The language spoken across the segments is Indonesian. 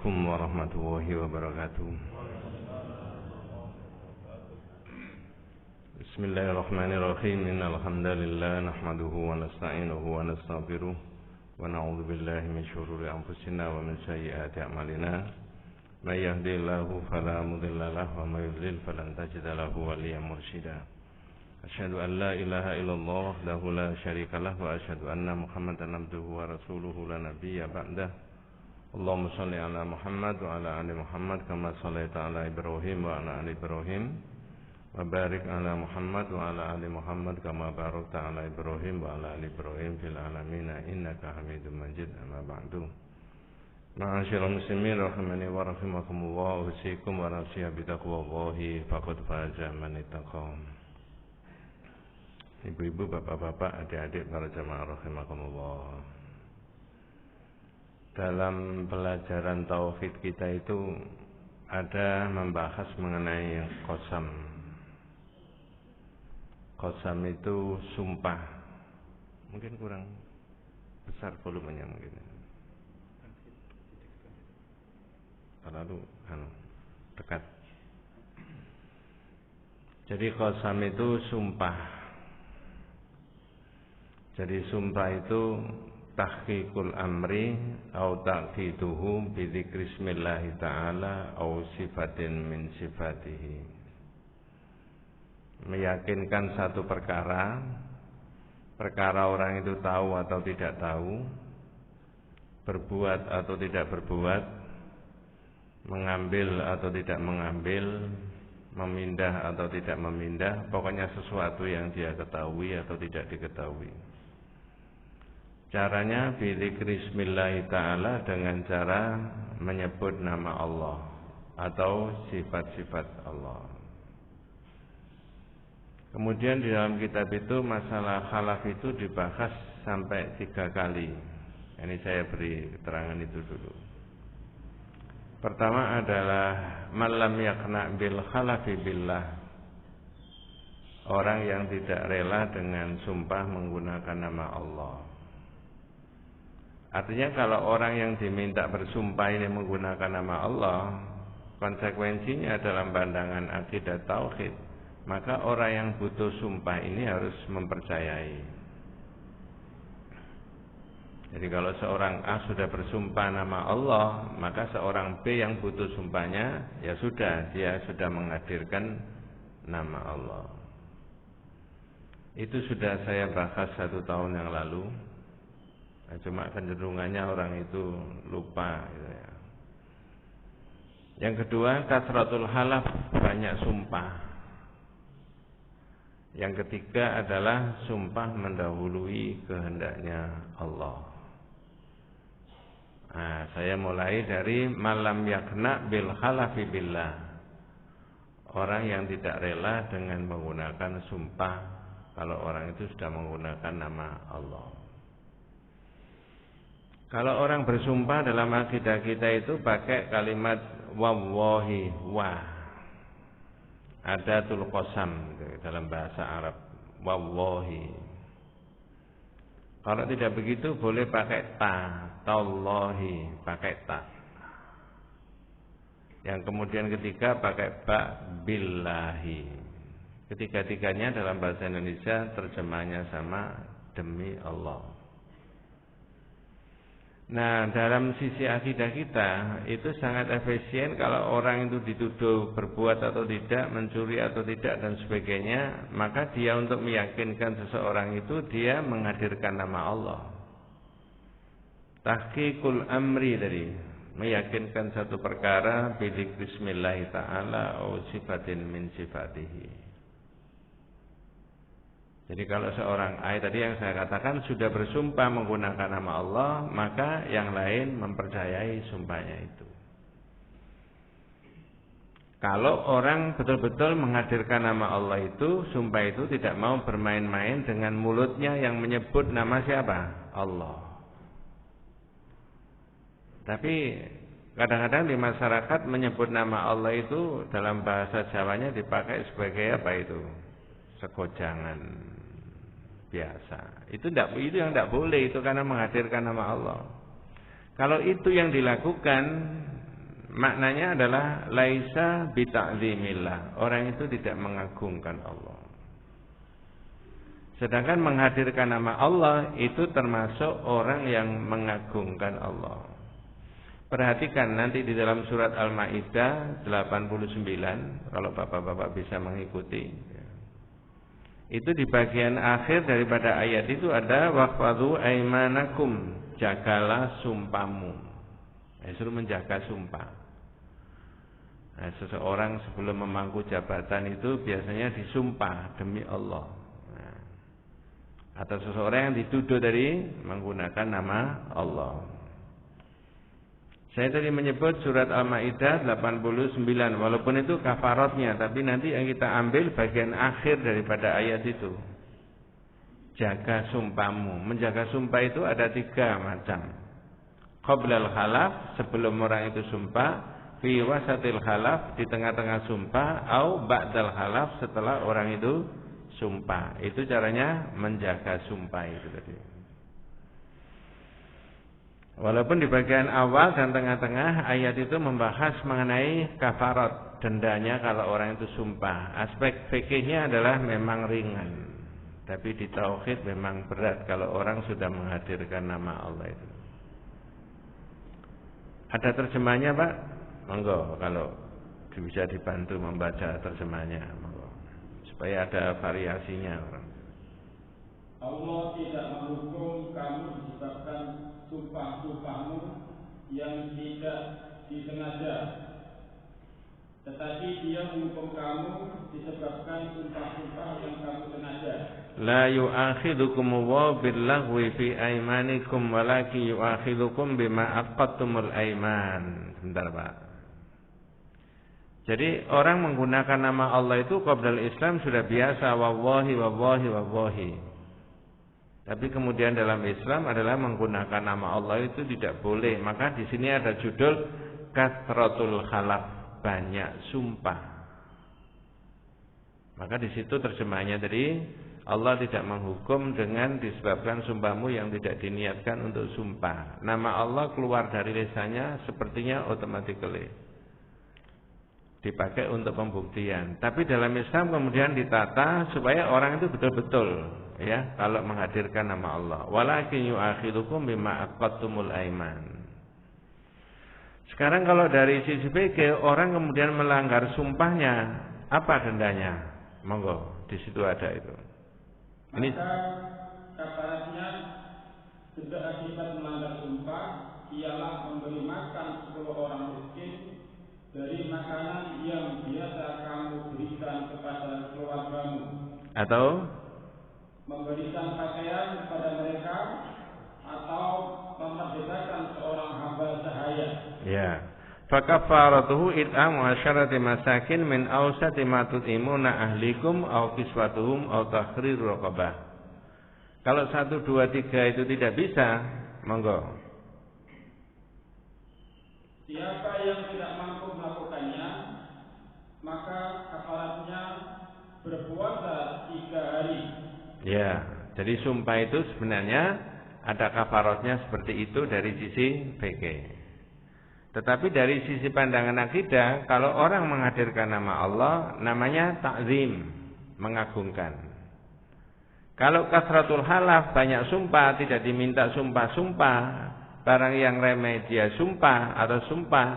Assalamualaikum warahmatullahi wabarakatuh. Bismillahirrahmanirrahim. Innal hamdalillah nahmaduhu wa nasta'inuhu wa nastaghfiruh wa na'udzu billahi min shururi anfusina wa min sayyiati a'malina. May yahdihillahu fala mudilla lahu wa may yudlil falan tajida lahu waliyyan mursyida. Asyhadu an la ilaha illallah wahdahu la syarika lahu wa asyhadu anna Muhammadan abduhu wa rasuluhu la nabiyya ba'dah. Allahumma shalli ala Muhammad wa ala ali Muhammad kama shallaita ala Ibrahim wa ala ali Ibrahim wa barik ala Muhammad wa ala ali Muhammad kama barakta ala Ibrahim wa ala ali Ibrahim fil alamin innaka Hamidum Majid. Amma ba'du. Ma'asyiral muslimin rahimani wa rahimakumullah, usikum wa nafsiya bi taqwallahi faqad faza man ittaqa. Ibu-ibu, bapak-bapak, adik-adik para jamaah rahimakumullah. Dalam pelajaran tauhid kita itu ada membahas mengenai qasam. Qasam itu sumpah. Mungkin kurang besar volumenya mungkin. Terlalu dekat. Jadi qasam itu sumpah. Jadi sumpah itu tahqiqul amri au ta'kiduhu bi dzikri bismillah ta'ala au sifatin min sifatihi. Meyakinkan satu perkara orang itu tahu atau tidak tahu, berbuat atau tidak berbuat, mengambil atau tidak mengambil, memindah atau tidak memindah, pokoknya sesuatu yang dia ketahui atau tidak diketahui. Caranya bidzikri bismillah ta'ala, dengan cara menyebut nama Allah atau sifat-sifat Allah. Kemudian di dalam kitab itu masalah khalaf itu dibahas sampai 3 kali. Ini saya beri keterangan itu dulu. Pertama adalah malam yakna bil khalafi billah, orang yang tidak rela dengan sumpah menggunakan nama Allah. Artinya kalau orang yang diminta bersumpah ini menggunakan nama Allah, konsekuensinya dalam pandangan akidah tauhid, maka orang yang butuh sumpah ini harus mempercayai. Jadi kalau seorang A sudah bersumpah nama Allah, maka seorang B yang butuh sumpahnya, ya sudah, dia sudah menghadirkan nama Allah. Itu sudah saya bahas 1 tahun yang lalu. Cuma kecenderungannya orang itu lupa gitu ya. Yang kedua, kasratul halaf, banyak sumpah. Yang ketiga adalah sumpah mendahului kehendaknya Allah. Nah, saya mulai dari malam yakna bil halafi billah, orang yang tidak rela dengan menggunakan sumpah kalau orang itu sudah menggunakan nama Allah. Kalau orang bersumpah dalam akidah kita itu pakai kalimat wallahi, wah. Ada tul qasam dalam bahasa Arab, wallahi. Kalau tidak begitu boleh pakai ta, tallahi, pakai ta. Yang kemudian ketiga pakai ba, billahi. Ketiga-tiganya dalam bahasa Indonesia terjemahnya sama, demi Allah. Nah, dalam sisi akidah kita itu sangat efisien kalau orang itu dituduh berbuat atau tidak, mencuri atau tidak dan sebagainya, maka dia untuk meyakinkan seseorang itu dia menghadirkan nama Allah. Tahqiqul amri tadi, meyakinkan satu perkara bidzikri bismillah ta'ala au sifatin min sifatihi. Jadi kalau seorang tadi yang saya katakan sudah bersumpah menggunakan nama Allah, maka yang lain mempercayai sumpahnya itu. Kalau orang betul-betul menghadirkan nama Allah itu, sumpah itu tidak mau bermain-main dengan mulutnya yang menyebut nama siapa? Allah. Tapi kadang-kadang di masyarakat menyebut nama Allah itu dalam bahasa Jawanya dipakai sebagai apa itu? Segojangan biasa. Itu yang tidak boleh, itu karena menghadirkan nama Allah. Kalau itu yang dilakukan, maknanya adalah laisa bita'zimillah. Orang itu tidak mengagungkan Allah. Sedangkan menghadirkan nama Allah itu termasuk orang yang mengagungkan Allah. Perhatikan nanti di dalam surat Al-Maidah 89, kalau bapak-bapak bisa mengikuti. Itu di bagian akhir daripada ayat itu ada wahfadzu aimanakum, jagalah sumpahmu. Suruh menjaga sumpah. Nah, seseorang sebelum memangku jabatan itu biasanya disumpah demi Allah. Nah, atau seseorang yang dituduh dari menggunakan nama Allah. Saya tadi menyebut surat Al-Maidah 89, walaupun itu kafaratnya, tapi nanti yang kita ambil bagian akhir daripada ayat itu. Jaga sumpahmu. Menjaga sumpah itu ada 3 macam. Qoblal halaf, sebelum orang itu sumpah. Fi wasatil halaf, di tengah-tengah sumpah. Au ba'dal halaf, setelah orang itu sumpah. Itu caranya menjaga sumpah itu tadi. Walaupun di bagian awal dan tengah-tengah ayat itu membahas mengenai kafarat, dendanya kalau orang itu sumpah. Aspek fikihnya adalah memang ringan, tapi di tauhid memang berat kalau orang sudah menghadirkan nama Allah itu. Ada terjemahnya, Pak? Monggo, kalau bisa dibantu membaca terjemahnya, monggo. Supaya ada variasinya orang. Allah tidak menghukum kamu disebabkan sumpah-sumpahmu yang tidak disengaja, tetapi Dia menghukum kamu disebabkan sumpah-sumpah yang kamu sengaja. La yu'akhidukumullahu billaghwi fi aymanikum walakin yu'akhidukum bima aqadtumul aiman. Sebentar, Pak. Jadi orang menggunakan nama Allah itu qabla Islam sudah biasa, wallahi wallahi wallahi. Tapi kemudian dalam Islam adalah menggunakan nama Allah itu tidak boleh. Maka di sini ada judul kathratul khalaf, banyak sumpah. Maka di situ terjemahnya tadi, Allah tidak menghukum dengan disebabkan sumpahmu yang tidak diniatkan untuk sumpah. Nama Allah keluar dari lisannya sepertinya automatically dipakai untuk pembuktian. Tapi dalam Islam kemudian ditata supaya orang itu betul-betul, ya, kalau menghadirkan nama Allah. Walakin yu'akhidukum bima aqadtumul aiman. Sekarang kalau dari sisi fikih, orang kemudian melanggar sumpahnya, apa dendanya? Monggo, di situ ada itu. Ini kafaratnya denda akibat melanggar sumpah ialah memberi makan 10 orang miskin dari makanan yang biasa kamu berikan kepada keluargamu, atau memberikan pakaian kepada mereka, atau memerdekakan seorang hamba sahaya. Ya. Fakafaratuhu it'amu asyarati masakin min awsati ma tut'imuna ahlikum aw kiswatuhum aw tahriru raqabah. Kalau 1, 2, 3 itu tidak bisa, monggo. Siapa yang tidak mampu melakukannya, maka kafaratnya berpuasa 3 hari. Ya, jadi sumpah itu sebenarnya ada kafaratnya seperti itu dari sisi fikih. Tetapi dari sisi pandangan akidah, kalau orang menghadirkan nama Allah, namanya ta'zim, mengagungkan. Kalau kasratul halaf, banyak sumpah, tidak diminta sumpah-sumpah, barang yang remeh dia sumpah atau sumpah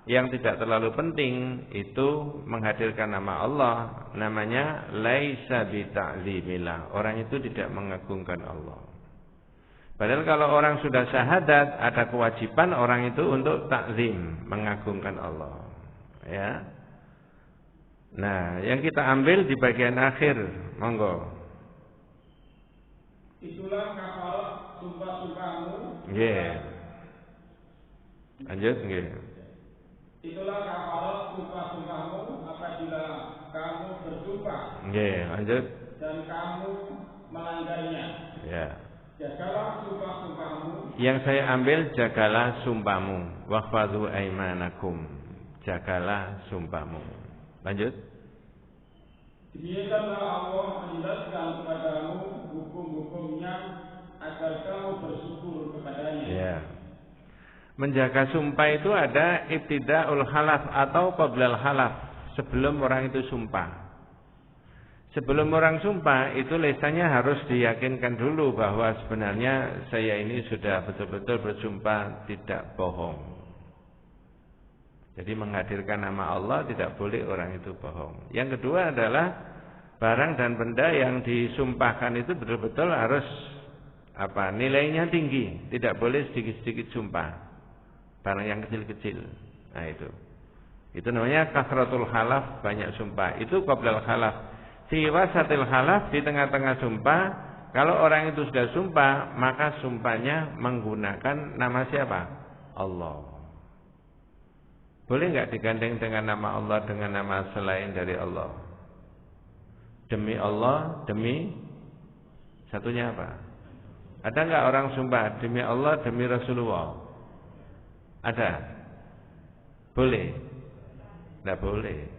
yang tidak terlalu penting, itu menghadirkan nama Allah, namanya laisa bita'zimillah. Orang itu tidak mengagungkan Allah. Padahal kalau orang sudah syahadat, ada kewajiban orang itu untuk takzim, mengagungkan Allah. Ya. Nah, yang kita ambil di bagian akhir, monggo. Itulah kafarat sumpah-sumpahmu. Nggih. Lanjut nggih. Itulah kafarat sumpah-sumpahmu apabila kamu bersumpah. Nggih, lanjut. Dan kamu melanggarnya. Ya. Jagalah sumpah-sumpahmu. Yang saya ambil, jagalah sumpahmu. Wahfadzu aimanakum. Jagalah sumpahmu. Lanjut. Demikianlah Allah menjelaskan kepadamu hukum-hukumnya agar kamu bersyukur kepadanya. Ya. Menjaga sumpah itu ada ibtidaul halaf atau qablal halaf, sebelum orang itu sumpah. Sebelum orang sumpah itu lisannya harus diyakinkan dulu bahwa sebenarnya saya ini sudah betul-betul bersumpah tidak bohong. Jadi menghadirkan nama Allah tidak boleh orang itu bohong. Yang kedua adalah barang dan benda yang disumpahkan itu betul-betul harus nilainya tinggi, tidak boleh sedikit-sedikit sumpah. Barang yang kecil-kecil. Nah itu namanya kasratul halaf, banyak sumpah. Itu qablal halaf. Fi wasatil halaf, di tengah-tengah sumpah. Kalau orang itu sudah sumpah, maka sumpahnya menggunakan nama siapa? Allah. Boleh enggak digandeng dengan nama Allah dengan nama selain dari Allah? Demi Allah, demi satunya apa? Ada enggak orang sumpah demi Allah, demi Rasulullah? Ada? Boleh? Tidak boleh.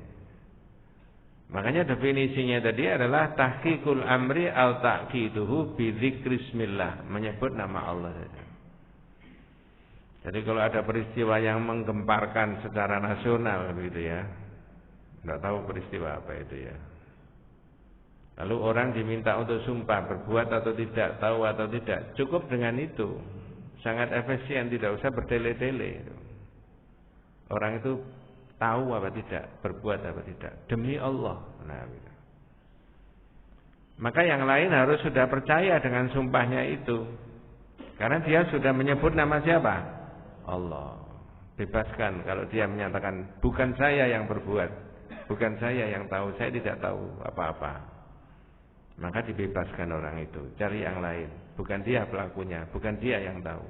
Makanya definisinya tadi adalah tahqiqul amri al ta'qiduhu bi dzikrismillah, menyebut nama Allah saja. Jadi kalau ada peristiwa yang menggemparkan secara nasional begitu ya. Tidak tahu peristiwa apa itu ya. Lalu orang diminta untuk sumpah berbuat atau tidak, tahu atau tidak, cukup dengan itu. Sangat efisien, tidak usah bertele-tele. Orang itu tahu apa tidak, berbuat apa tidak, demi Allah. Nah, gitu. Maka yang lain harus sudah percaya dengan sumpahnya itu, karena dia sudah menyebut nama siapa? Allah. Bebaskan kalau dia menyatakan bukan saya yang berbuat, bukan saya yang tahu, saya tidak tahu apa-apa. Maka dibebaskan orang itu, cari yang lain. Bukan dia pelakunya, bukan dia yang tahu.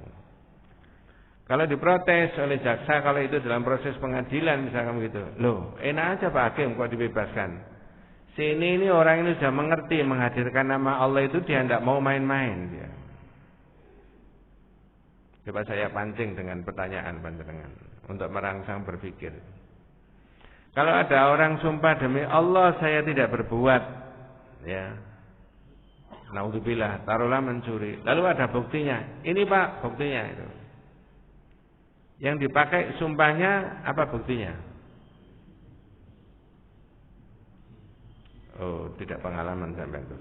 Kalau diprotes oleh jaksa, kalau itu dalam proses pengadilan misalkan begitu, loh enak aja Pak Hakim kok dibebaskan. Ini orang ini sudah mengerti menghadirkan nama Allah itu, dia tidak mau main-main dia. Coba saya pancing dengan pertanyaan panjenengan untuk merangsang berpikir. Kalau ada orang sumpah demi Allah saya tidak berbuat, ya, naudzubillah, taruhlah mencuri. Lalu ada buktinya. Ini Pak, buktinya itu. Yang dipakai sumpahnya apa buktinya? Oh, tidak pengalaman sampai itu.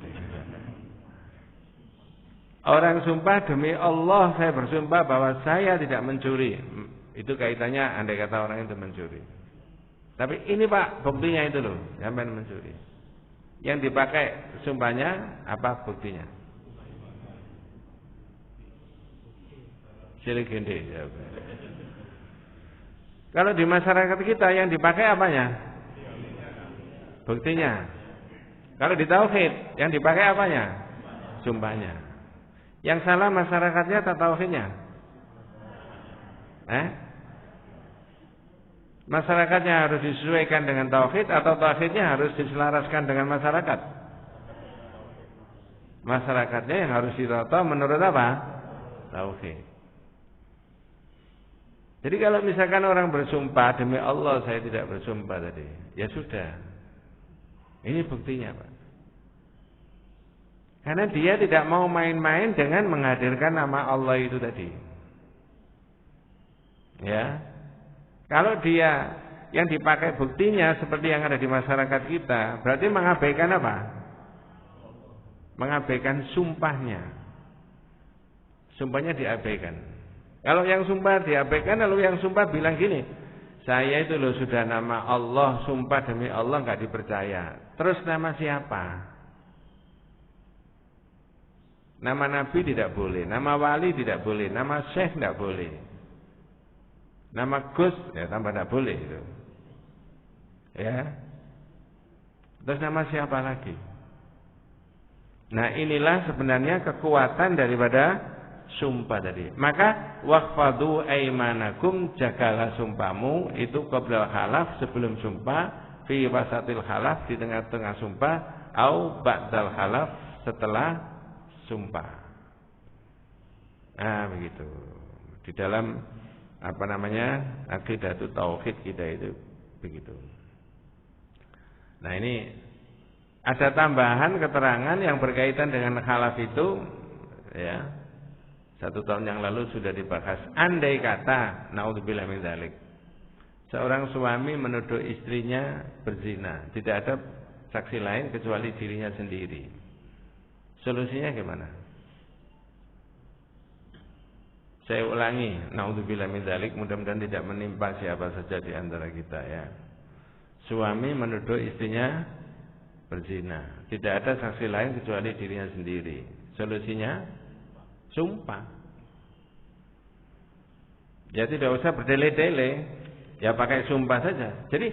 Orang sumpah demi Allah saya bersumpah bahwa saya tidak mencuri. Itu kaitannya andai kata orang itu mencuri. Tapi ini Pak, buktinya itu loh, sampai mencuri. Yang dipakai sumpahnya apa buktinya? Siligende. Ya. Kalau di masyarakat kita yang dipakai apanya? Buktinya. Kalau di tauhid yang dipakai apanya? Sumpahnya. Yang salah masyarakatnya atau tauhidnya? Masyarakatnya harus disesuaikan dengan tauhid atau tauhidnya harus diselaraskan dengan masyarakat? Masyarakatnya yang harus ditata menurut apa? Tauhid. Jadi kalau misalkan orang bersumpah demi Allah saya tidak bersumpah tadi, ya sudah. Ini buktinya Pak. Karena dia tidak mau main-main dengan menghadirkan nama Allah itu tadi. Ya. Kalau dia yang dipakai buktinya seperti yang ada di masyarakat kita, berarti mengabaikan apa? Mengabaikan sumpahnya. Sumpahnya diabaikan. Kalau yang sumpah diabaikan, lalu yang sumpah bilang gini, saya itu loh sudah nama Allah, sumpah demi Allah nggak dipercaya. Terus nama siapa? Nama Nabi tidak boleh, nama Wali tidak boleh, nama Syekh tidak boleh, nama Gus ya tambah tidak boleh itu. Ya. Terus nama siapa lagi? Nah inilah sebenarnya kekuatan daripada sumpah tadi. Maka waqfadu aimanakum, jagalah sumpahmu itu qabla halaf, sebelum sumpah, fi wasatil halaf, di tengah-tengah sumpah, au ba'dal halaf, setelah sumpah. Nah begitu. Di dalam aqidatul tauhid kita itu begitu. Nah ini ada tambahan keterangan yang berkaitan dengan halaf itu, ya. 1 tahun yang lalu sudah dibahas. Andai kata, naudzubillah min dzalik, seorang suami menuduh istrinya berzina, tidak ada saksi lain kecuali dirinya sendiri. Solusinya gimana? Saya ulangi, naudzubillah min dzalik, mudah-mudahan tidak menimpa siapa saja di antara kita ya. Suami menuduh istrinya berzina, tidak ada saksi lain kecuali dirinya sendiri. Solusinya sumpah. Ya tidak usah berdele-dele, ya pakai sumpah saja. Jadi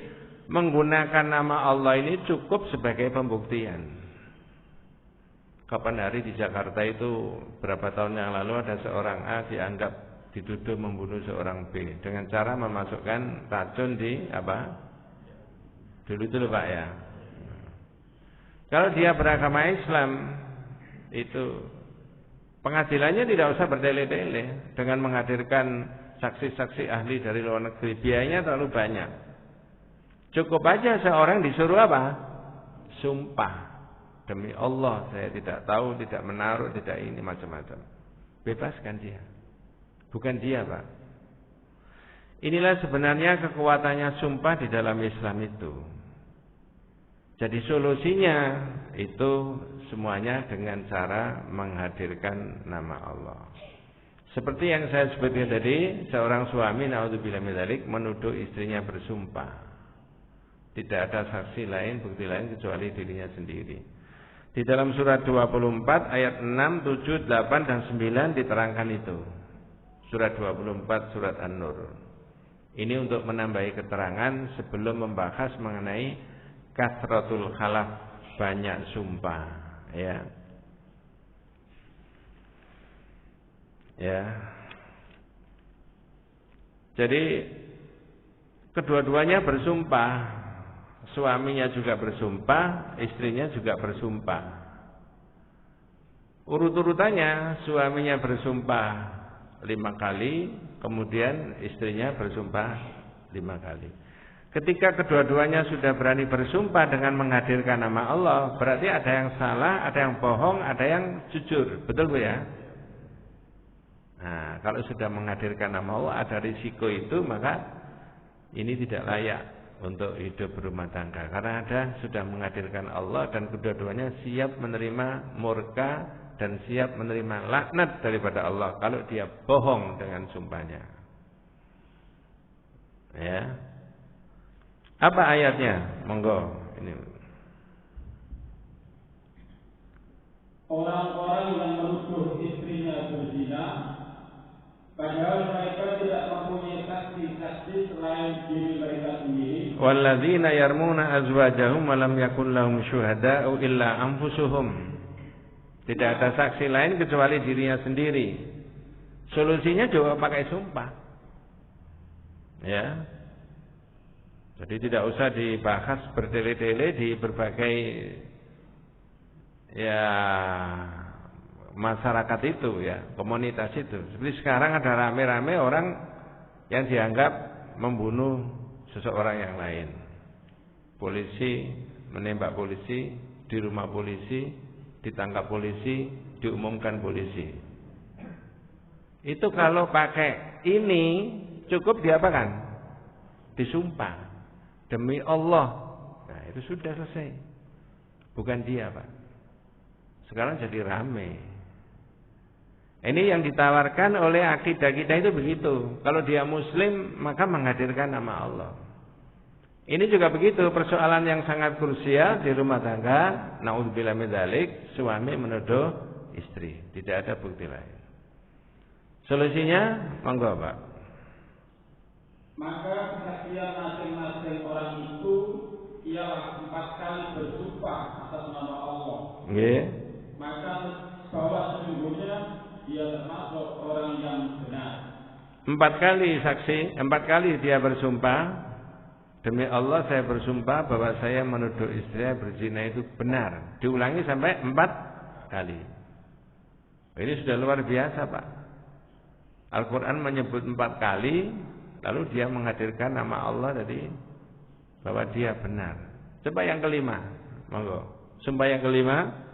menggunakan nama Allah ini cukup sebagai pembuktian. Kapan hari di Jakarta itu berapa tahun yang lalu ada seorang A dianggap dituduh membunuh seorang B dengan cara memasukkan racun di apa? Dulu itu loh Pak ya. Kalau dia beragama Islam itu pengadilannya tidak usah berdele-dele dengan menghadirkan saksi-saksi ahli dari luar negeri. Biayanya terlalu banyak. Cukup aja seorang disuruh apa? Sumpah. Demi Allah saya tidak tahu, tidak menaruh, tidak ini macam-macam. Bebaskan dia. Bukan dia Pak. Inilah sebenarnya kekuatannya sumpah di dalam Islam itu. Jadi solusinya itu semuanya dengan cara menghadirkan nama Allah. Seperti yang saya sebutkan tadi, seorang suami naudzubillah min dzalik menuduh istrinya bersumpah. Tidak ada saksi lain, bukti lain kecuali dirinya sendiri. Di dalam surat 24 ayat 6, 7, 8 dan 9 diterangkan itu. Surat 24 surat An-Nur. Ini untuk menambahi keterangan sebelum membahas mengenai kasratul khalaf, banyak sumpah ya. Ya. Jadi kedua-duanya bersumpah. Suaminya juga bersumpah, istrinya juga bersumpah. Urut-urutannya suaminya bersumpah 5 kali, kemudian istrinya bersumpah 5 kali. Ketika kedua-duanya sudah berani bersumpah dengan menghadirkan nama Allah, berarti ada yang salah, ada yang bohong, ada yang jujur. Betul Bu ya? Nah, kalau sudah menghadirkan nama Allah, ada risiko itu, maka ini tidak layak untuk hidup berumah tangga. Karena sudah menghadirkan Allah dan kedua-duanya siap menerima murka dan siap menerima laknat daripada Allah kalau dia bohong dengan sumpahnya. Ya. Apa ayatnya? Monggo. Ini. Orang-orang yang menuduh istrinya berzina, padahal mereka tidak mempunyai saksi-saksi selain diri mereka sendiri. Walladzina yarmuna azwajahum wa lam yakul lahum syuhada'u illa anfusuhum. Tidak ada saksi lain kecuali dirinya sendiri. Solusinya juga pakai sumpah. Ya. Jadi tidak usah dibahas berdele-dele di berbagai ya masyarakat itu ya, komunitas itu. Seperti sekarang ada rame-rame orang yang dianggap membunuh seseorang yang lain. Polisi menembak polisi, di rumah polisi, ditangkap polisi, diumumkan polisi. Itu kalau pakai ini cukup diapakan? Disumpah demi Allah. Nah, itu sudah selesai. Bukan dia, Pak. Sekarang jadi rame. Ini yang ditawarkan oleh akidah kita itu begitu. Kalau dia muslim maka menghadirkan nama Allah. Ini juga begitu, persoalan yang sangat krusial di rumah tangga. Naudzubillah min dzalik, suami menuduh istri, tidak ada bukti lain. Solusinya monggo, Pak. Maka kesaksian masing-masing orang itu ialah 4 kali bersumpah atas nama Allah. Nggih. Maka bahwa sesungguhnya dia termasuk orang yang benar. 4 kali saksi, 4 kali dia bersumpah. Demi Allah saya bersumpah bahwa saya menuduh istri saya berzina itu benar. Diulangi sampai 4 kali. Ini sudah luar biasa, Pak. Al-Quran menyebut 4 kali, lalu dia menghadirkan nama Allah tadi bahwa dia benar. Coba yang kelima, monggo. Sumpah yang kelima.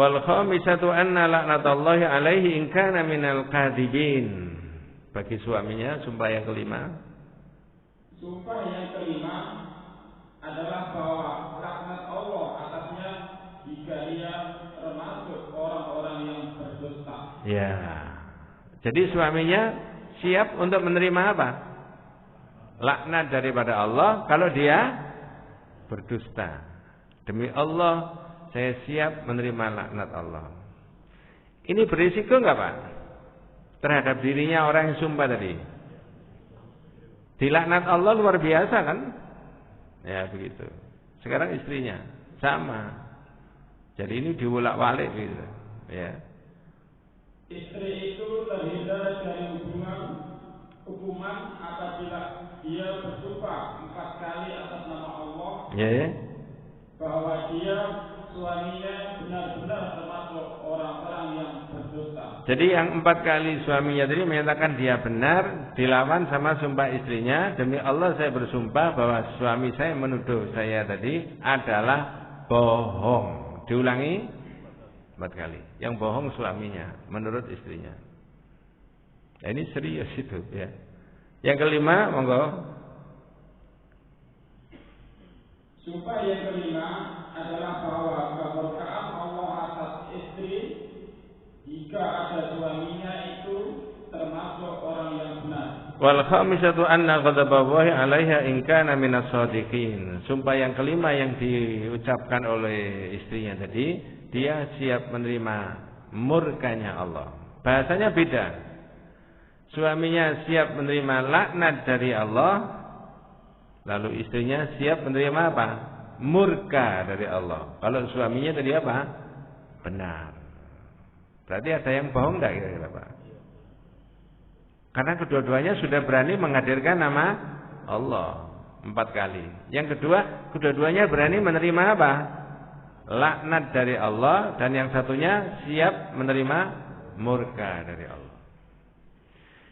Wal khamisatu anna la'natallahi alaihi in kana minal kadhibin. Bagi suaminya sumpah yang kelima. Sumpah yang kelima adalah bahwa laknat Allah atasnya jika ia termasuk orang-orang yang berdusta. Ya. Jadi suaminya siap untuk menerima apa? Laknat daripada Allah kalau dia berdusta. Demi Allah saya siap menerima laknat Allah. Ini berisiko enggak, Pak? Terhadap dirinya orang yang sumpah tadi. Dilaknat Allah luar biasa kan? Ya begitu. Sekarang istrinya sama. Jadi ini diulak-walik gitu. Ya. Istri itu terhindar dari hukuman apabila dia bersumpah 4 kali atas nama Allah. Ya. Bahwa dia suaminya benar-benar termasuk orang-orang yang berdosa. Jadi yang 4 kali suaminya tadi menyatakan dia benar, dilawan sama sumpah istrinya, demi Allah saya bersumpah bahwa suami saya menuduh saya tadi adalah bohong. Diulangi 4 kali. Yang bohong suaminya menurut istrinya. Nah, ini serius itu ya. Yang kelima, monggo. Sumpah yang kelima adalah bahwa kemurkaan Allah atas istri jika ada suaminya itu termasuk orang yang benar. Wal khamisatu anna ghadaballahi 'alaiha in kana minas shadiqin. Sumpah yang kelima yang diucapkan oleh istrinya tadi, dia siap menerima murkanya Allah. Bahasanya beda. Suaminya siap menerima laknat dari Allah, lalu istrinya siap menerima apa? Murka dari Allah. Kalau suaminya tadi apa? Benar. Berarti ada yang bohong enggak kira-kira, Pak? Karena kedua-duanya sudah berani menghadirkan nama Allah 4 kali. Yang kedua, kedua-duanya berani menerima apa? Laknat dari Allah, dan yang satunya siap menerima murka dari Allah.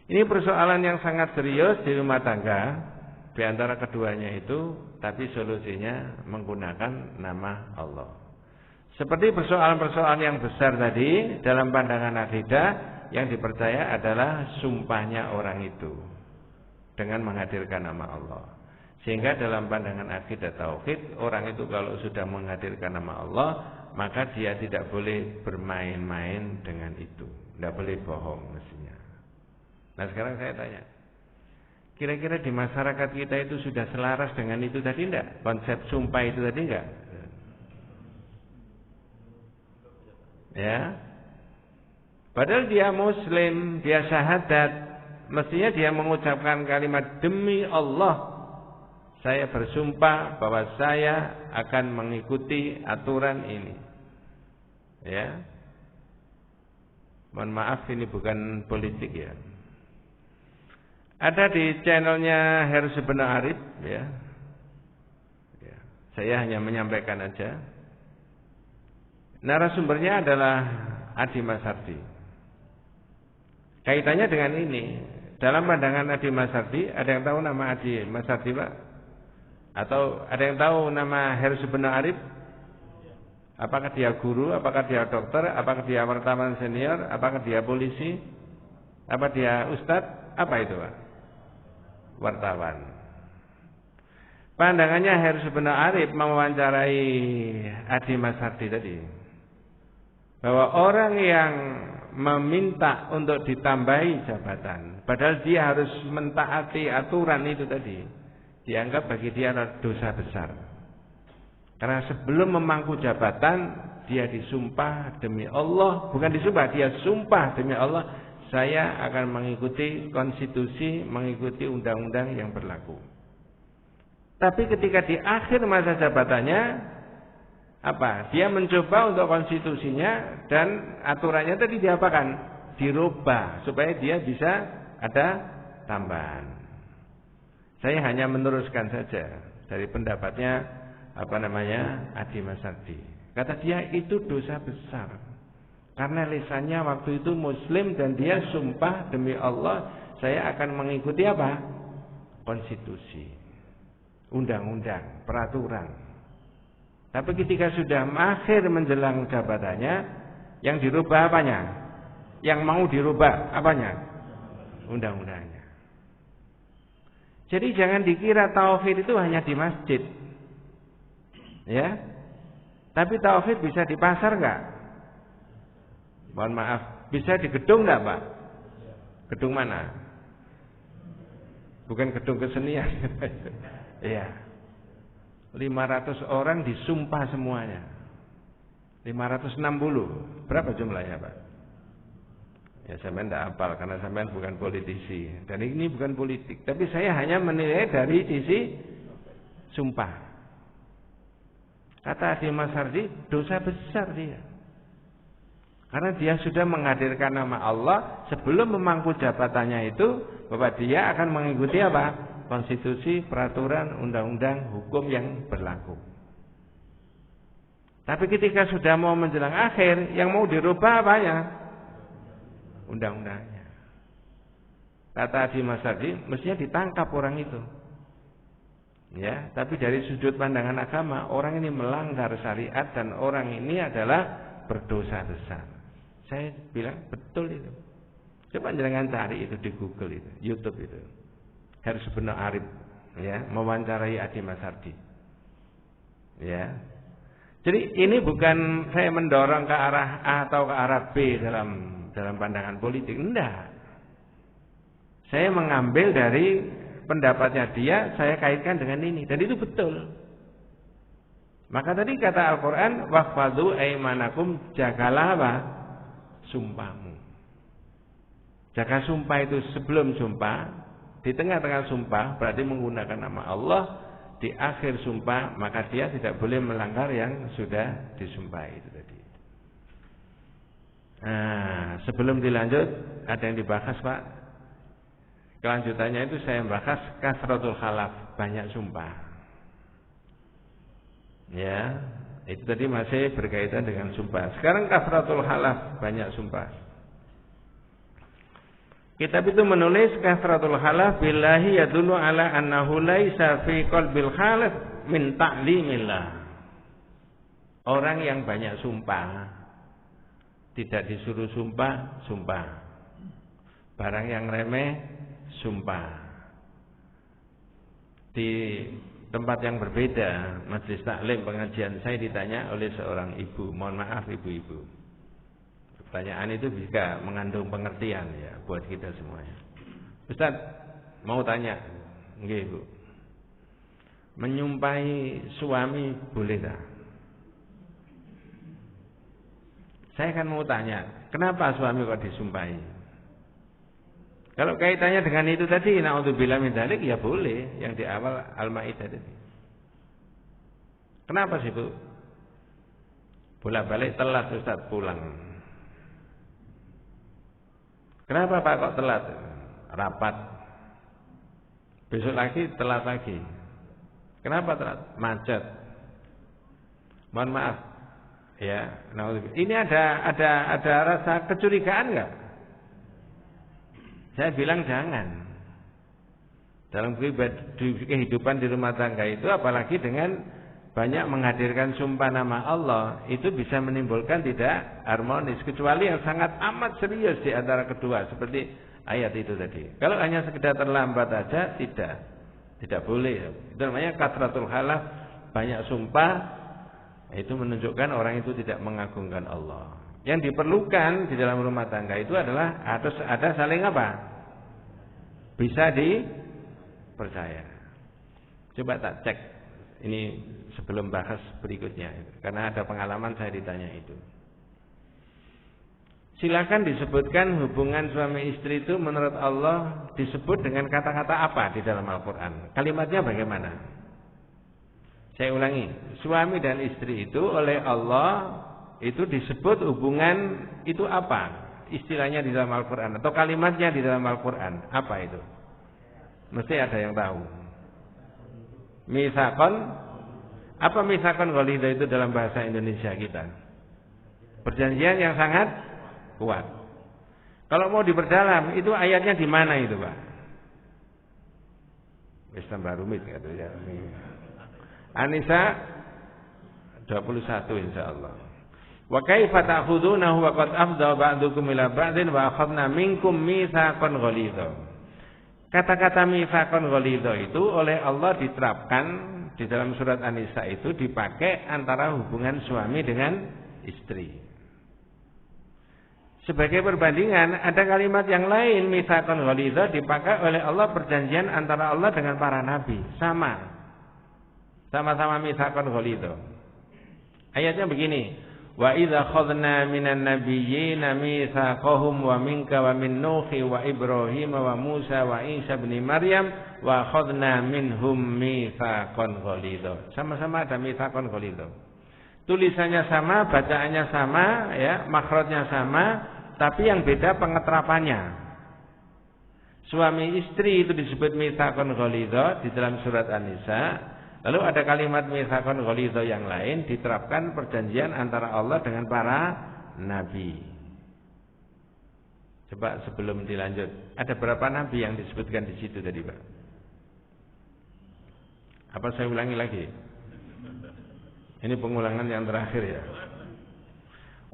Ini persoalan yang sangat serius di rumah tangga di antara keduanya itu, tapi solusinya menggunakan nama Allah. Seperti persoalan-persoalan yang besar tadi dalam pandangan akidah, yang dipercaya adalah sumpahnya orang itu dengan menghadirkan nama Allah. Sehingga dalam pandangan akidah tauhid, orang itu kalau sudah menghadirkan nama Allah, maka dia tidak boleh bermain-main dengan itu, tidak boleh bohong mestinya. Nah sekarang saya tanya, kira-kira di masyarakat kita itu sudah selaras dengan itu tadi enggak? Konsep sumpah itu tadi enggak? Ya. Padahal dia muslim, dia syahadat, mestinya dia mengucapkan kalimat demi Allah, saya bersumpah bahwa saya akan mengikuti aturan ini. Ya. Mohon maaf ini bukan politik ya. Ada di channelnya Heru Subeno Arif ya. Ya. Saya hanya menyampaikan aja. Narasumbernya adalah Adi Masardi. Kaitannya dengan ini, dalam pandangan Adi Masardi, ada yang tahu nama Adi Masardi, Pak? Atau ada yang tahu nama Heru Subeno Arif? Apakah dia guru, apakah dia dokter, apakah dia wartawan senior, apakah dia polisi, apa dia ustadz, apa itu, Pak? Wartawan. Pandangannya Heru Subeno Arif mewawancarai Adi Masardi tadi, bahwa orang yang meminta untuk ditambahi jabatan, padahal dia harus mentaati aturan itu tadi, dianggap bagi dia adalah dosa besar. Karena sebelum memangku jabatan, dia disumpah demi Allah, bukan disumpah, dia sumpah demi Allah, saya akan mengikuti konstitusi, mengikuti undang-undang yang berlaku. Tapi ketika di akhir masa jabatannya, apa? Dia mencoba untuk konstitusinya dan aturannya tadi diapakan? Dirubah supaya dia bisa ada tambahan. Saya hanya meneruskan saja dari pendapatnya Adi Masardi. Kata dia itu dosa besar. Karena lisannya waktu itu muslim dan dia sumpah demi Allah saya akan mengikuti apa? Konstitusi, undang-undang, peraturan. Tapi ketika sudah akhir menjelang jabatannya, yang dirubah apanya? Yang mau dirubah apanya? Undang-undangnya. Jadi jangan dikira tauhid itu hanya di masjid. Ya. Tapi tauhid bisa di pasar enggak? Mohon maaf, bisa di gedung enggak, Pak? Gedung mana? Bukan gedung kesenian. Iya. 500 orang disumpah semuanya. 560. Berapa jumlahnya, Pak? Ya sampean tidak hafal karena sampean bukan politisi. Dan ini bukan politik. Tapi saya hanya menilai dari sisi sumpah. Kata Adi Masardi, dosa besar dia. Karena dia sudah menghadirkan nama Allah sebelum memangku jabatannya itu, bahwa dia akan mengikuti apa? Konstitusi, peraturan, undang-undang, hukum yang berlaku. Tapi ketika sudah mau menjelang akhir, yang mau dirubah apanya? Undang-undangnya. Kata Adi Masardi, mestinya ditangkap orang itu. Ya, tapi dari sudut pandangan agama, orang ini melanggar syariat dan orang ini adalah berdosa besar. Saya bilang betul itu. Coba jangan cari itu di Google itu, YouTube itu. Harus benar Arif, ya, mewawancarai Adi Masardi. Ya. Jadi ini bukan saya mendorong ke arah A atau ke arah B dalam pandangan politik, enggak. Saya mengambil dari pendapatnya dia, saya kaitkan dengan ini, dan itu betul. Maka tadi kata Al-Qur'an, wahfadzu aimanakum, jagalah apa? Sumpahmu. Jaga sumpah itu sebelum sumpah. Di tengah-tengah sumpah berarti menggunakan nama Allah. Di akhir sumpah maka dia tidak boleh melanggar yang sudah disumpah itu tadi. Nah, sebelum dilanjut ada yang dibahas, Pak. Kelanjutannya itu saya bahas kasratul khalaf, banyak sumpah. Ya, itu tadi masih berkaitan dengan sumpah. Sekarang kasratul khalaf, banyak sumpah. Kitab itu menulis kasratul halaf billahi yadullu ala annahu laisa fi qalbil halaf min ta'limillah. Orang yang banyak sumpah, tidak disuruh sumpah, sumpah. Barang yang remeh, sumpah. Di tempat yang berbeda, majelis taklim pengajian, saya ditanya oleh seorang ibu, mohon maaf ibu-ibu. Pertanyaan itu bisa mengandung pengertian ya buat kita semuanya. Ustaz, mau tanya, nggih Bu. Menyumpahi suami boleh tak? Saya kan mau tanya, kenapa suami kok disumpahi? Kalau kaitannya dengan itu tadi, naudzubillah min dzalik, ya boleh, yang di awal Al-Maidah tadi. Kenapa sih Bu? Bolak-balik telat Ustaz pulang. Kenapa Pak kok telat? Rapat. Besok lagi telat lagi. Kenapa telat? Macet. Mohon maaf. Ya, ini ada rasa kecurigaan enggak? Saya bilang jangan. Dalam kehidupan di rumah tangga itu, apalagi dengan banyak menghadirkan sumpah nama Allah, itu bisa menimbulkan tidak harmonis, kecuali yang sangat amat serius di antara kedua, seperti ayat itu tadi. Kalau hanya sekedar terlambat aja, tidak boleh. Itu namanya kasratul halaf, banyak sumpah. Itu menunjukkan orang itu tidak mengagungkan Allah. Yang diperlukan di dalam rumah tangga itu adalah harus ada saling apa? Bisa dipercaya. Coba tak cek ini sebelum bahas berikutnya, karena ada pengalaman saya ditanya itu. Silakan disebutkan hubungan suami istri itu menurut Allah disebut dengan kata-kata apa di dalam Al-Quran? Kalimatnya bagaimana? Saya ulangi, suami dan istri itu oleh Allah itu disebut hubungan itu apa? Istilahnya di dalam Al-Quran atau kalimatnya di dalam Al-Quran, apa itu? Mesti ada yang tahu. Misakon, apa misakon ghalidha itu dalam bahasa Indonesia kita? Perjanjian yang sangat kuat. Kalau mau diperdalam, itu ayatnya di mana itu, Pak? Wis tambah rumit gitu ya. An-Nisa 21 insyaallah. Wa kaifa ta'khudunahu wa qad afdha ba'dukum ila ba'din wa akhadna minkum mitsaqan ghalidha. Kata-kata mitsaqan ghalidha itu oleh Allah diterapkan di dalam surat An-Nisa, itu dipakai antara hubungan suami dengan istri. Sebagai perbandingan, ada kalimat yang lain, mitsaqan ghalidha, dipakai oleh Allah perjanjian antara Allah dengan para nabi. Sama-sama mitsaqan ghalidha. Ayatnya begini. Wa idza khadna minan nabiyyina mitsaqahum wa minka wa min Nuhi wa Ibrahim wa Musa wa Isa bin Maryam wa khadna minhum mitsaqan ghalidha. Sama-sama ada mitsaqan ghalidha. Tulisannya sama, bacaannya sama, ya, makhrajnya sama, tapi yang beda pengeterapannya. Suami istri itu disebut mitsaqan ghalidha di dalam surat An-Nisa. Lalu ada kalimat mitsaqan ghalidha yang lain, diterapkan perjanjian antara Allah dengan para nabi. Coba sebelum dilanjut, ada berapa nabi yang disebutkan di situ tadi, Pak? Apa saya ulangi lagi? Ini pengulangan yang terakhir ya.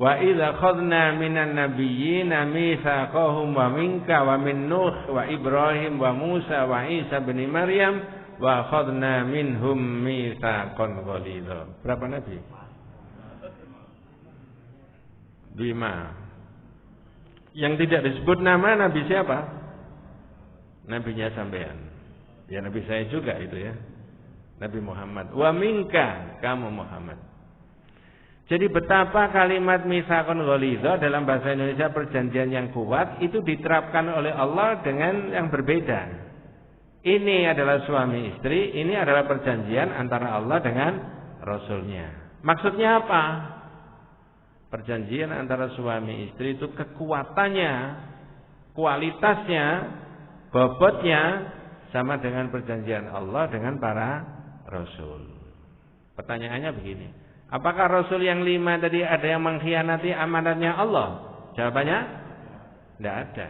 Wa idza khadna minan nabiyyina mitsaqahum wa minka wa min Nuh wa Ibrahim wa Musa wa Isa bin Maryam wa khadna minhum mitsaqan ghalidha. Berapa nabi? 5. Yang tidak disebut nama nabi siapa? Nabinya sampean. Ya nabi saya juga itu ya. Nabi Muhammad. Wa minka, kamu Muhammad. Jadi betapa kalimat mitsaqan ghalidha dalam bahasa Indonesia perjanjian yang kuat itu diterapkan oleh Allah dengan yang berbeda. Ini adalah suami istri, ini adalah perjanjian antara Allah dengan Rasulnya. Maksudnya apa? Perjanjian antara suami istri itu kekuatannya, kualitasnya, bobotnya sama dengan perjanjian Allah dengan para Rasul. Pertanyaannya begini, apakah Rasul yang 5 tadi ada yang mengkhianati amanatnya Allah? Jawabannya, tidak ada.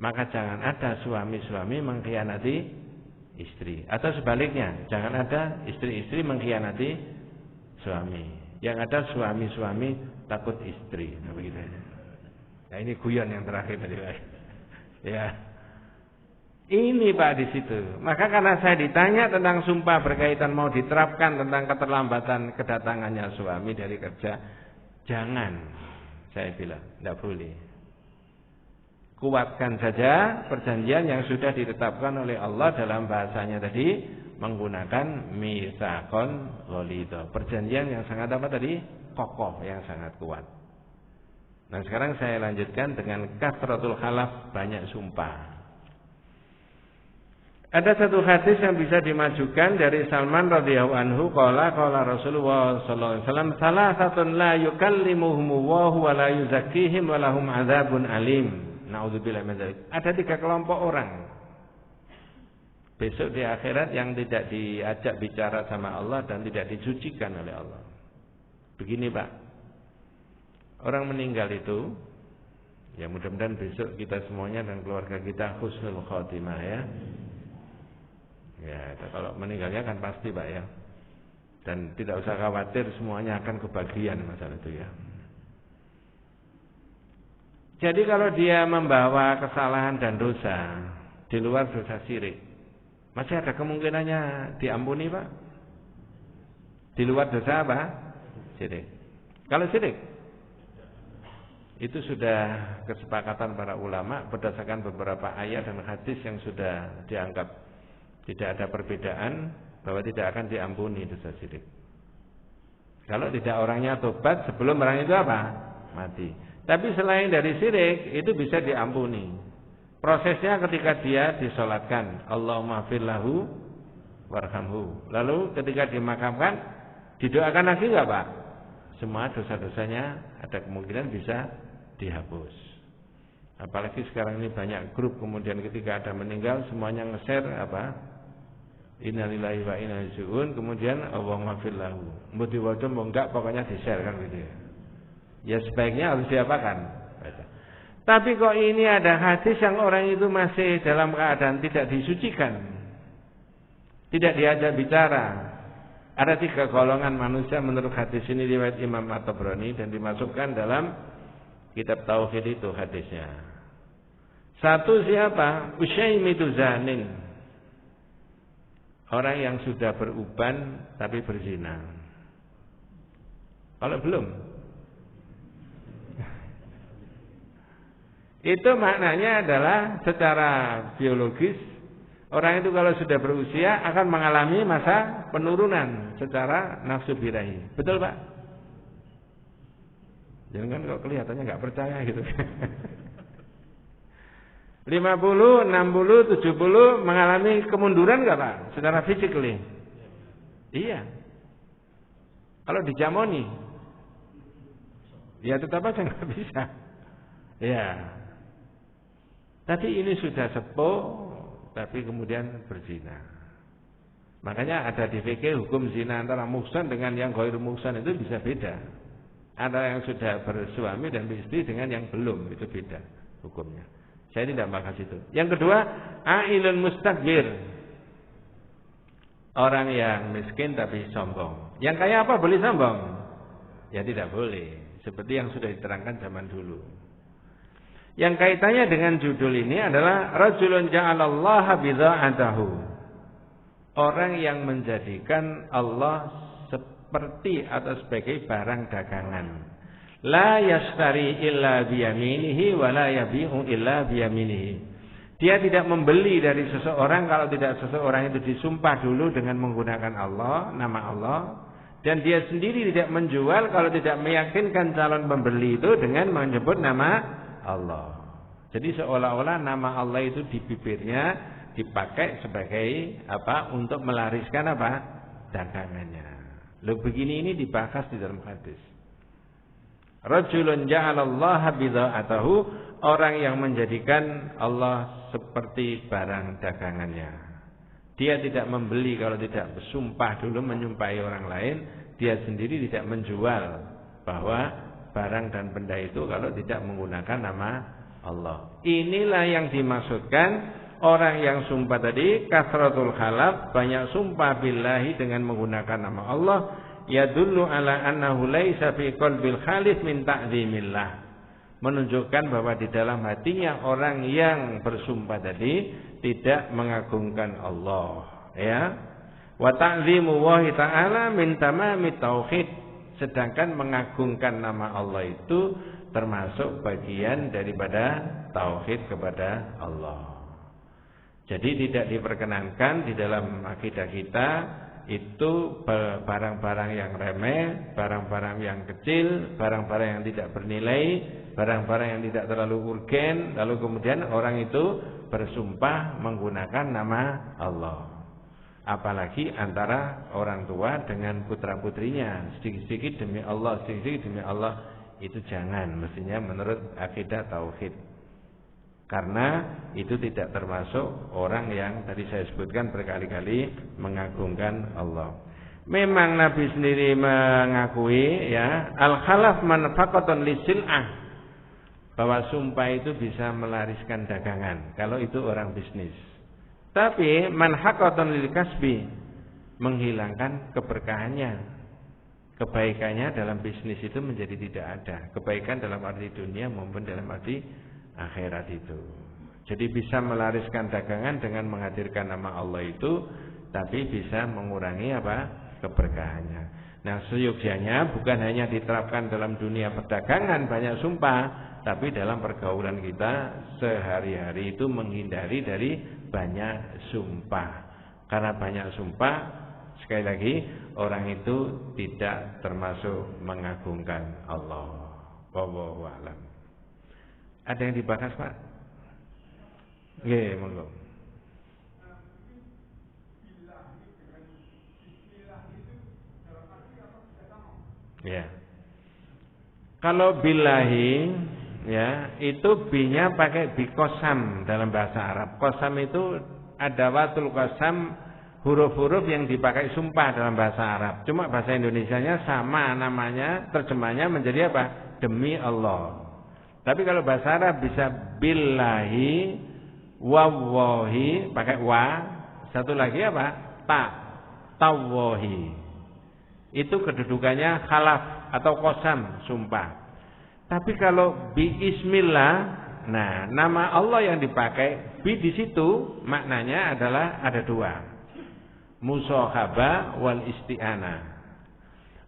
Maka jangan ada suami-suami mengkhianati istri. Atau sebaliknya, jangan ada istri-istri mengkhianati suami. Yang ada suami-suami takut istri. Nah, begitu. Nah, ini guyon yang terakhir tadi, Pak. Ya. Ini Pak di situ. Maka karena saya ditanya tentang sumpah berkaitan mau diterapkan tentang keterlambatan kedatangannya suami dari kerja, jangan. Saya bilang, tidak boleh. Kuatkan saja perjanjian yang sudah ditetapkan oleh Allah dalam bahasanya tadi menggunakan mitsaqan ghalidha. Perjanjian yang sangat apa tadi? Kokoh, yang sangat kuat. Nah, sekarang saya lanjutkan dengan kasratul halaf, banyak sumpah. Ada satu hadis yang bisa dimajukan dari Salman radhiyallahu anhu, qala Rasulullah sallallahu alaihi wasallam, salasatun la yukallimuhum wa la yuzakkihim wa lahum adzabun alim. Na'udzubillah min dzalik. Ada 3 kelompok orang besok di akhirat yang tidak diajak bicara sama Allah dan tidak disucikan oleh Allah. Begini Pak, orang meninggal itu, ya mudah-mudahan besok kita semuanya dan keluarga kita husnul khotimah ya. Ya, kalau meninggalnya kan pasti Pak ya. Dan tidak usah khawatir, semuanya akan kebagian masalah itu ya. Jadi kalau dia membawa kesalahan dan dosa di luar dosa syirik, masih ada kemungkinannya diampuni Pak? Di luar dosa apa? Syirik. Kalau syirik, itu sudah kesepakatan para ulama berdasarkan beberapa ayat dan hadis yang sudah dianggap tidak ada perbedaan bahwa tidak akan diampuni dosa syirik. Kalau tidak orangnya tobat sebelum orang itu apa? Mati. Tapi selain dari syirik itu bisa diampuni. Prosesnya ketika dia disolatkan, Allahumma firlahu warhamhu. Lalu ketika dimakamkan, didoakan lagi enggak Pak? Semua dosa-dosanya ada kemungkinan bisa dihapus. Apalagi sekarang ini banyak grup, kemudian ketika ada meninggal semuanya nge-share apa? Innalillahi wa inna ilaihi raji'un, kemudian Allahumma firlahu. Mau diwaca mau enggak, pokoknya di-share kan gitu ya. Ya sebaiknya harus diapakan? Baca. Tapi kok ini ada hadis yang orang itu masih dalam keadaan tidak disucikan, tidak diajak bicara, Ada 3 golongan manusia menurut hadis ini riwayat Imam At-Tabrani dan dimasukkan dalam kitab Tauhid itu hadisnya. 1 siapa? Usyaimituz zanin. Orang yang sudah beruban tapi berzina. Kalau belum, itu maknanya adalah secara biologis orang itu kalau sudah berusia akan mengalami masa penurunan secara nafsu birahi. Betul Pak? Jangan kok kelihatannya nggak percaya gitu. 50, 60, 70 mengalami kemunduran nggak Pak? Secara physically? Iya. Kalau dijamoni, ya tetap aja nggak bisa. Ya. Tapi ini sudah sepuh, tapi kemudian berzina. Makanya ada di fikih hukum zina antara muhsan dengan yang ghairu muhsan itu bisa beda. Ada yang sudah bersuami dan beristri dengan yang belum, itu beda hukumnya. Saya tidak bahas itu. Yang kedua, ailun mustakbir. Orang yang miskin tapi sombong. Yang kaya apa boleh sombong? Ya tidak boleh. Seperti yang sudah diterangkan zaman dulu. Yang kaitannya dengan judul ini adalah rajulun ja'alallaha bidha'atahu. Orang yang menjadikan Allah seperti atau sebagai barang dagangan. La yashtari illa biyaminihi wa la yabi'u illa biyaminihi. Dia tidak membeli dari seseorang kalau tidak seseorang itu disumpah dulu dengan menggunakan Allah, nama Allah. Dan dia sendiri tidak menjual kalau tidak meyakinkan calon pembeli itu dengan menyebut nama Allah. Jadi seolah-olah nama Allah itu di bibirnya dipakai sebagai apa? Untuk melariskan apa? Dagangannya. Loh begini ini dibahas di dalam hadis. Rajulun ja'alallaha bidha'atahu, orang yang menjadikan Allah seperti barang dagangannya. Dia tidak membeli kalau tidak bersumpah dulu menyumpahi orang lain, dia sendiri tidak menjual bahwa barang dan benda itu kalau tidak menggunakan nama Allah. Inilah yang dimaksudkan orang yang sumpah tadi, kasratul halaf, banyak sumpah billahi dengan menggunakan nama Allah, yadullu ala annahu laisa fi qalbil khalif min ta'zimillah. Menunjukkan bahwa di dalam hatinya orang yang bersumpah tadi tidak mengagungkan Allah, ya. Wa ta'zimu wa ta'ala min tamamit tauhid. Sedangkan mengagungkan nama Allah itu termasuk bagian daripada tauhid kepada Allah. Jadi tidak diperkenankan di dalam akidah kita itu barang-barang yang remeh, barang-barang yang kecil, barang-barang yang tidak bernilai, barang-barang yang tidak terlalu urgen, lalu kemudian orang itu bersumpah menggunakan nama Allah. Apalagi antara orang tua dengan putra-putrinya, sedikit-sedikit demi Allah, sedikit-sedikit demi Allah, itu jangan, mestinya menurut akidah tauhid. Karena itu tidak termasuk orang yang tadi saya sebutkan berkali-kali mengagungkan Allah. Memang Nabi sendiri mengakui ya, al-khalaf manfaqatun lisil'ah, bahwa sumpah itu bisa melariskan dagangan kalau itu orang bisnis. Tapi manhaqatun lil kasbi, menghilangkan keberkahannya. Kebaikannya dalam bisnis itu menjadi tidak ada. Kebaikan dalam arti dunia maupun dalam arti akhirat itu. Jadi bisa melariskan dagangan dengan menghadirkan nama Allah itu, tapi bisa mengurangi apa? Keberkahannya. Nah, seyogyanya bukan hanya diterapkan dalam dunia perdagangan banyak sumpah, tapi dalam pergaulan kita sehari-hari itu menghindari dari banyak sumpah. Karena banyak sumpah, sekali lagi orang itu tidak termasuk mengagungkan Allah. Wallahu a'lam. Ada yang dibahas Pak? Nggih, monggo. Ya. Kalau billahi ya, itu bi-nya pakai bi qasam dalam bahasa Arab. Qasam itu adawatul qasam, huruf-huruf yang dipakai sumpah dalam bahasa Arab. Cuma bahasa Indonesianya sama namanya, terjemahnya menjadi apa? Demi Allah. Tapi kalau bahasa Arab bisa billahi, wawahi, pakai wa. Satu lagi apa? Ta, tawahi. Itu kedudukannya khalaf atau qasam, sumpah. Tapi kalau bismillah, nah nama Allah yang dipakai bi di situ maknanya adalah ada dua. Musahaba wal isti'anah.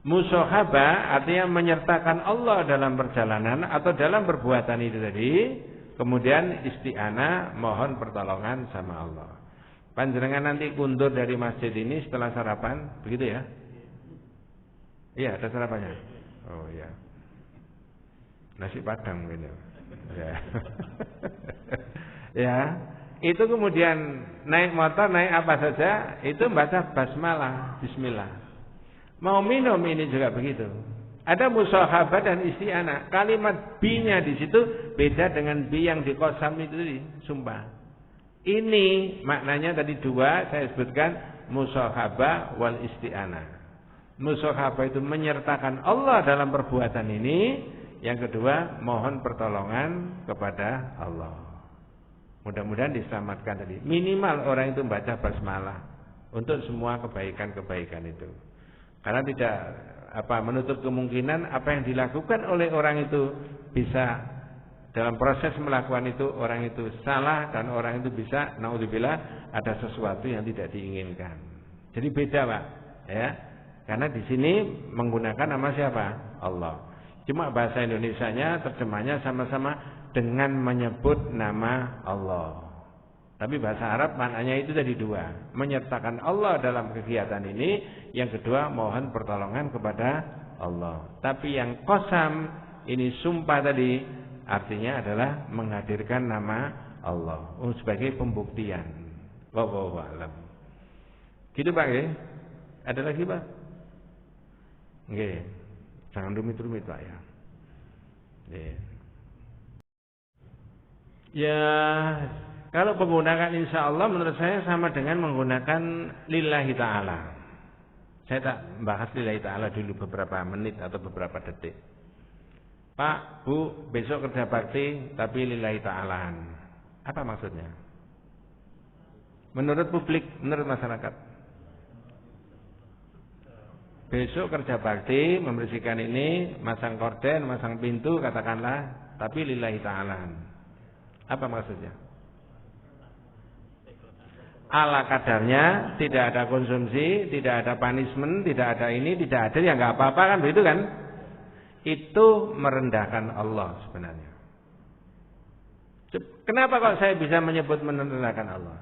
Musahaba artinya menyertakan Allah dalam perjalanan atau dalam perbuatan itu tadi. Kemudian isti'anah mohon pertolongan sama Allah. Panjenengan nanti kundur dari masjid ini setelah sarapan, begitu ya? Iya, ada sarapannya. Oh iya. Nasi padang gitu. Ya. Ya, itu kemudian naik motor, naik apa saja, itu baca basmalah, bismillah. Mau minum ini juga begitu. Ada musahabah dan isti'anah. Kalimat bi-nya di situ beda dengan bi yang di qasam itu tadi, sumpah. Ini maknanya tadi dua saya sebutkan musahabah wal isti'anah. Musahabah itu menyertakan Allah dalam perbuatan ini. Yang kedua, mohon pertolongan kepada Allah. Mudah-mudahan diselamatkan tadi. Minimal orang itu membaca basmalah untuk semua kebaikan-kebaikan itu. Karena tidak menutup kemungkinan apa yang dilakukan oleh orang itu bisa dalam proses melakukan itu orang itu salah dan orang itu bisa naudzubillah ada sesuatu yang tidak diinginkan. Jadi beda, Pak, ya. Karena di sini menggunakan nama siapa? Allah. Cuma bahasa Indonesianya terjemahnya sama-sama dengan menyebut nama Allah. Tapi bahasa Arab maknanya itu tadi dua. Menyertakan Allah dalam kegiatan ini. Yang kedua mohon pertolongan kepada Allah. Tapi yang qasam ini sumpah tadi artinya adalah menghadirkan nama Allah sebagai pembuktian. Wallahu a'lam. Gitu Pak ya? Ada lagi Pak? Nggih. Jangan rumit-rumit Pak ya. Ya, kalau menggunakan insya Allah menurut saya sama dengan menggunakan lillahi ta'ala. Saya tak bahas lillahi ta'ala dulu beberapa menit atau beberapa detik. Pak, Bu, besok kerja bakti tapi lillahi ta'alaan. Apa maksudnya? Menurut publik, menurut masyarakat. Besok kerja bakti, membersihkan ini, masang korden, masang pintu, katakanlah, tapi lillahi ta'alaan. Apa maksudnya? Ala kadarnya, tidak ada konsumsi, tidak ada punishment, tidak ada ini, tidak ada, ya nggak apa-apa kan, begitu kan? Itu merendahkan Allah sebenarnya. Kenapa kok saya bisa menyebut merendahkan Allah?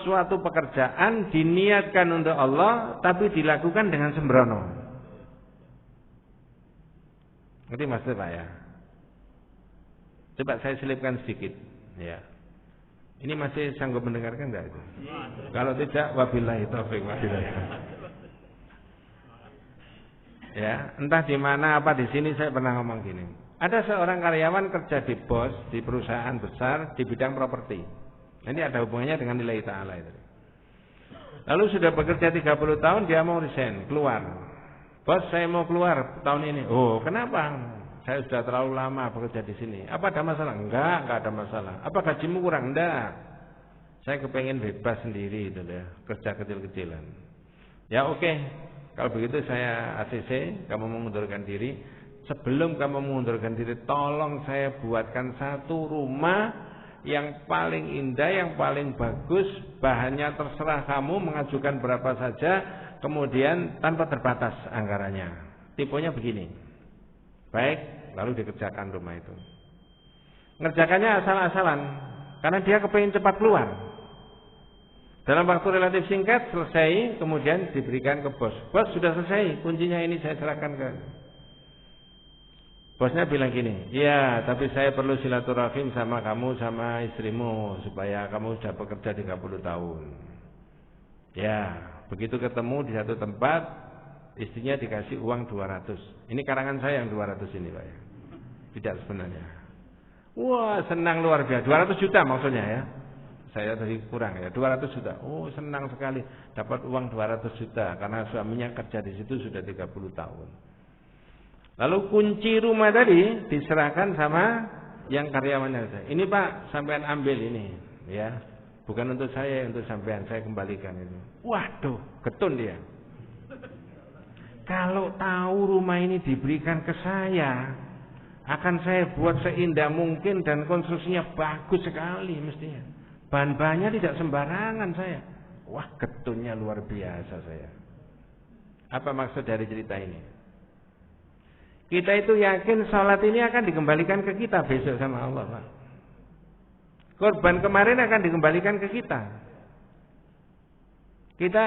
Suatu pekerjaan diniatkan untuk Allah, tapi dilakukan dengan sembrono. Ngerti maksud Pak ya? Coba saya selipkan sedikit. Ya. Ini masih sanggup mendengarkan enggak itu? Kalau tidak, wabillahi taufiq wabillahi. Ya, entah di mana apa di sini saya pernah ngomong gini. Ada seorang karyawan kerja di bos di perusahaan besar di bidang properti. Ini ada hubungannya dengan nilai ta'ala itu. Lalu sudah bekerja 30 tahun dia mau resign, keluar. Bos, saya mau keluar tahun ini. Oh, kenapa? Saya sudah terlalu lama bekerja di sini. Apa ada masalah? Enggak ada masalah. Apa gajimu kurang? Enggak. Saya kepengen bebas sendiri itu ya, kerja kecil-kecilan. Ya oke. Kalau begitu saya ACC, kamu mengundurkan diri. Sebelum kamu mengundurkan diri, tolong saya buatkan satu rumah yang paling indah, yang paling bagus, bahannya terserah kamu, mengajukan berapa saja, kemudian tanpa terbatas anggarannya. Tipenya begini. Baik, lalu dikerjakan rumah itu. Ngerjakannya asal-asalan, karena dia kepingin cepat keluar. Dalam waktu relatif singkat selesai, kemudian diberikan ke bos. Bos sudah selesai, kuncinya ini saya serahkan ke. Bosnya bilang gini, iya tapi saya perlu silaturahim sama kamu sama istrimu supaya kamu sudah bekerja 30 tahun. Ya, begitu ketemu di satu tempat, istrinya dikasih uang 200. Ini karangan saya yang 200 ini Pak ya. Tidak sebenarnya. Wah senang luar biasa, 200 juta maksudnya ya. Saya tadi kurang ya, 200 juta. Oh senang sekali dapat uang 200 juta karena suaminya kerja di situ sudah 30 tahun. Lalu kunci rumah tadi diserahkan sama yang karyawannya. Ini Pak, sampean ambil ini, ya. Bukan untuk saya, untuk sampean. Saya kembalikan itu. Waduh, getun dia. Kalau tahu rumah ini diberikan ke saya, akan saya buat seindah mungkin dan konstruksinya bagus sekali mestinya. Bahan-bahannya tidak sembarangan saya. Wah, ketunnya luar biasa saya. Apa maksud dari cerita ini? Kita itu yakin sholat ini akan dikembalikan ke kita besok sama Allah, Pak. Korban kemarin akan dikembalikan ke kita. Kita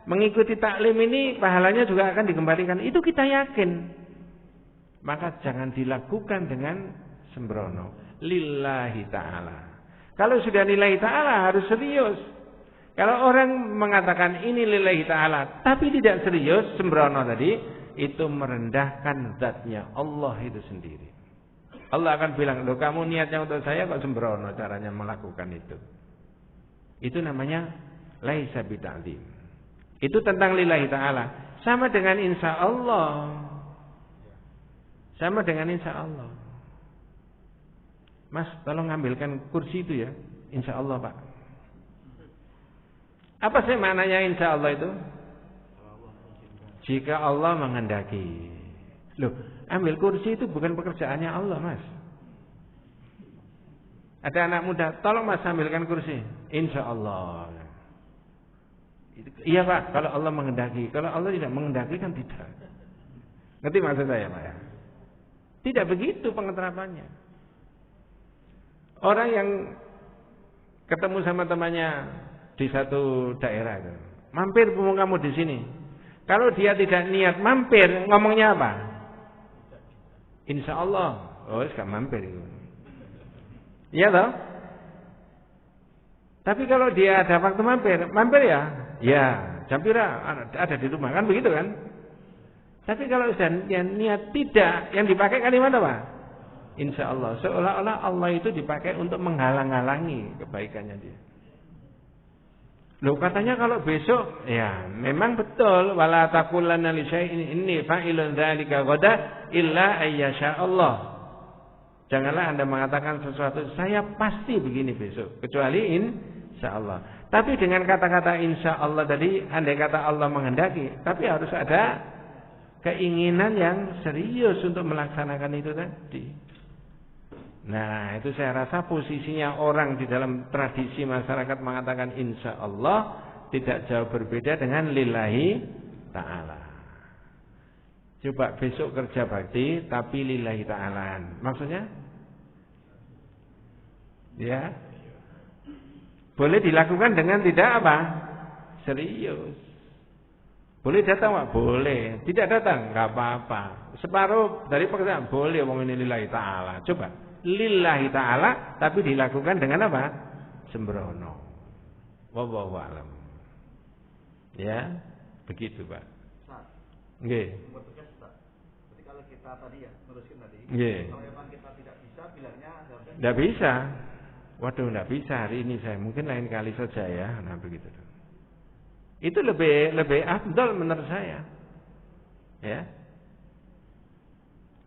mengikuti taklim ini pahalanya juga akan dikembalikan. Itu kita yakin. Maka jangan dilakukan dengan sembrono. Lillahi ta'ala. Kalau sudah lillahi ta'ala harus serius. Kalau orang mengatakan ini lillahi ta'ala tapi tidak serius, sembrono tadi, itu merendahkan zatnya Allah itu sendiri. Allah akan bilang, loh kamu niatnya untuk saya kok sembrono caranya melakukan itu. Itu namanya laisa bita'zim. Itu tentang lillahi ta'ala. Sama dengan insya Allah. Sama dengan insya Allah. Mas, tolong ambilkan kursi itu ya. Insya Allah, Pak. Apa sih maknanya insya Allah itu? Jika Allah menghendaki. Loh, ambil kursi itu bukan pekerjaannya Allah, Mas. Ada anak muda, tolong Mas ambilkan kursi. Insya Allah. Iya Pak, kalau Allah menghendaki. Kalau Allah tidak menghendaki kan tidak. Ngerti maksud saya Pak ya? Tidak begitu pengeterapannya. Orang yang ketemu sama temannya di satu daerah, mampir mumpung kamu di sini. Kalau dia tidak niat mampir, ngomongnya apa? Insya Allah. Oh, gak mampir itu. Iya toh? Tapi kalau dia ada waktu mampir ya? Ya, jam pira ada di rumah kan begitu kan? Tapi kalau sudah niat tidak, yang dipakai kalimat apa? Insya Allah. Seolah-olah Allah itu dipakai untuk menghalang-halangi kebaikannya dia. Loh katanya kalau besok, ya memang betul. Wala taqulanna li syai'in inni fa'ilun dzalika ghadan illa ayyasha Allah. Janganlah Anda mengatakan sesuatu, saya pasti begini besok, kecuali insya Allah. Tapi dengan kata-kata insya Allah tadi, andai kata Allah menghendaki, tapi harus ada keinginan yang serius untuk melaksanakan itu tadi. Nah, itu saya rasa posisinya orang di dalam tradisi masyarakat mengatakan insya Allah tidak jauh berbeda dengan lillahi ta'ala. Coba besok kerja bakti tapi lillahi ta'ala. Maksudnya? Ya. Boleh dilakukan dengan tidak apa? Serius. Boleh datang Pak? Boleh. Tidak datang? Enggak apa-apa. Separuh dari pekerjaan boleh wong ini lillahi ta'ala. Coba. Lillahi ta'ala tapi dilakukan dengan apa? Sembrono. Wallahu a'lam. Ya, begitu Pak. Nggih. Berarti kalau kita tadi ya teruskan tadi. Nggih. Kalau memang kita tidak bisa bilangnya enggak bisa. Waduh, enggak bisa hari ini saya. Mungkin lain kali saja ya. Nah, begitu. Itu lebih afdal menurut saya. Ya.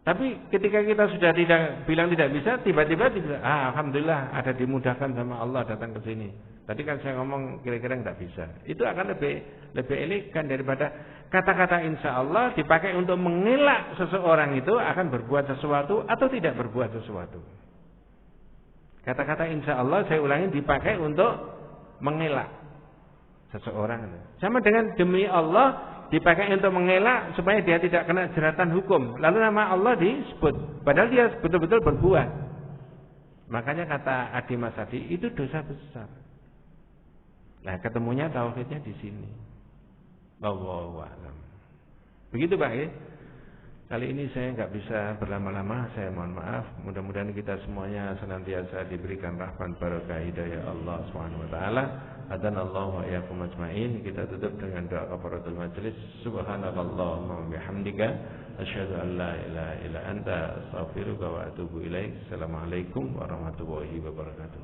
Tapi ketika kita sudah bilang tidak bisa, tiba-tiba alhamdulillah ada dimudahkan sama Allah datang ke sini. Tadi kan saya ngomong kira-kira enggak bisa. Itu akan lebih elegan daripada kata-kata insya Allah dipakai untuk mengelak seseorang itu akan berbuat sesuatu atau tidak berbuat sesuatu. Kata-kata insya Allah saya ulangi dipakai untuk mengelak seseorang. Sama dengan demi Allah dipakai untuk mengelak supaya dia tidak kena jeratan hukum. Lalu nama Allah disebut, padahal dia betul-betul berbuat. Makanya kata Adi Masadi itu dosa besar. Nah, ketemunya tauhidnya di sini. Wallahu a'lam. Begitu Pak ya. Kali ini saya nggak bisa berlama-lama, saya mohon maaf. Mudah-mudahan kita semuanya senantiasa diberikan rahmat barakah hidayah Allah Subhanahu wa taala. Adanallahu wa iyyakum ajmain. Kita tutup dengan doa kafaratul majelis. Subhanakallahumma wa bihamdika asyhadu an la ilaha illa anta astaghfiruka wa atubu ilaik. Assalamualaikum warahmatullahi wabarakatuh.